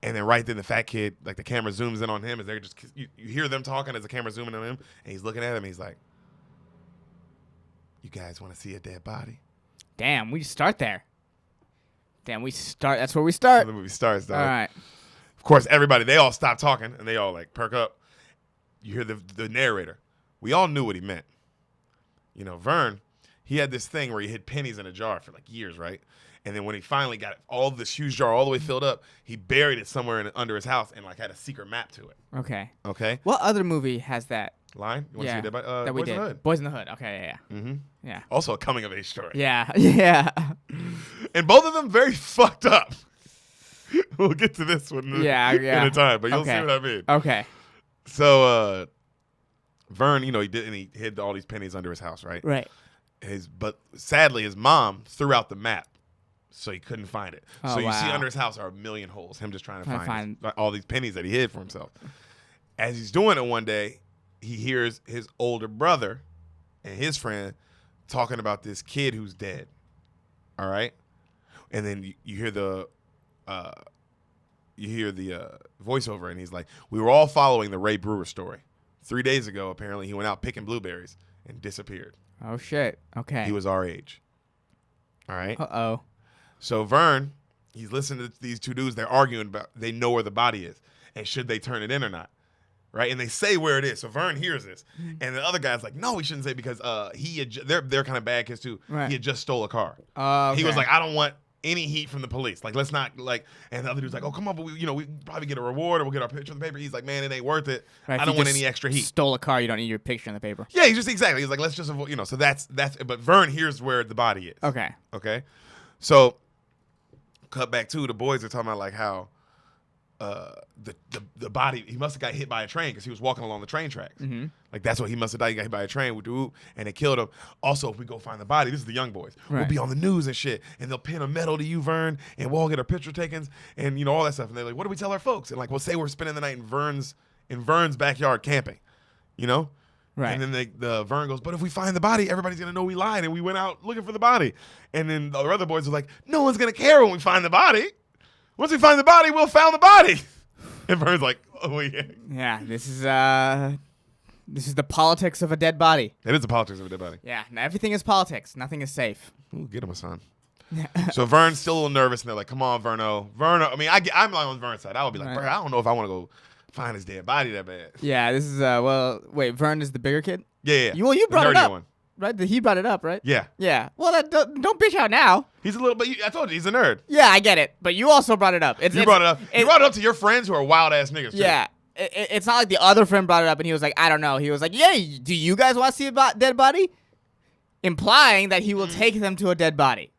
And then right then the fat kid, like the camera zooms in on him as they're just you hear them talking as the camera zooming on him, and he's looking at him. And he's like, "You guys want to see a dead body?" Damn, we start there. That's where we start. So the movie starts, dog. All right. Of course, they all stop talking and they all like perk up. You hear the narrator. We all knew what he meant. You know, Vern, he had this thing where he hid pennies in a jar for like years, right? And then when he finally got all this huge jar all the way filled up, he buried it somewhere under his house and like had a secret map to it. Okay. Okay. What other movie has that? Line? You want to see that? That we Boys did. in the Hood. Boys in the Hood. Okay, yeah. Mm-hmm. Yeah. Also a coming of age story. Yeah. Yeah. And both of them very fucked up. We'll get to this one in a time, but you'll see what I mean. Okay. So Vern, you know, he hid all these pennies under his house, right? Right. But sadly his mom threw out the map. So he couldn't find it. Oh, so you see wow. under his house are a million holes. Him just trying to find find all these pennies that he hid for himself. As he's doing it one day, he hears his older brother and his friend talking about this kid who's dead. All right? And then you hear the voiceover, and he's like, "We were all following the Ray Brewer story. 3 days ago, apparently, he went out picking blueberries and disappeared. Oh, shit. Okay. He was our age. All right? Uh-oh. So Vern, he's listening to these two dudes. They're arguing about they know where the body is and should they turn it in or not, right? And they say where it is. So Vern hears this, and the other guy's like, "No, we shouldn't say because they're kind of bad kids too. Right. He had just stole a car. Okay. He was like, I don't want any heat from the police. Like, let's not like." And the other dude's like, "Oh, come on, but we probably get a reward or we'll get our picture in the paper." He's like, "Man, it ain't worth it. Right, I if don't you want just any extra heat." Stole a car, you don't need your picture in the paper. Yeah, he's like, let's just avoid, So that's. But Vern hears where the body is. Okay. Okay. So, cut back to the boys are talking about like how the body, he must have got hit by a train because he was walking along the train tracks. Mm-hmm. Like that's what he must have died. He got hit by a train and it killed him. Also, if we go find the body, this is the young boys. We'll Right. be on the news and shit, and they'll pin a medal to you, Vern, and we'll all get our picture taken, and all that stuff. And they're like, "What do we tell our folks?" And like, we'll say we're spending the night in Vern's backyard camping, Right. And then the Vern goes, "But if we find the body, everybody's gonna know we lied and we went out looking for the body." And then the other boys are like, "No one's gonna care when we find the body. Once we find the body, we'll found the body." And Vern's like, "Oh yeah." Yeah, this is the politics of a dead body. It is the politics of a dead body. Yeah, everything is politics. Nothing is safe. Ooh, get him a son. So Vern's still a little nervous, and they're like, "Come on, Verno." I mean, I'm like on Vern's side. I would be like, Right. "Bro, I don't know if I want to go find his dead body that bad." Yeah, this is wait, Vern is the bigger kid? Yeah. You The brought it nerdier up. one. Right? He brought it up, right? Yeah. Yeah. Well, don't bitch out now. He's a little, but I told you, he's a nerd. Yeah, I get it. But you also brought it up. You brought it up. You brought it up to your friends who are wild ass niggas. Too. Yeah. It's not like the other friend brought it up and he was like, I don't know. He was like, "Yeah, do you guys want to see a dead body?" Implying that he will take them to a dead body.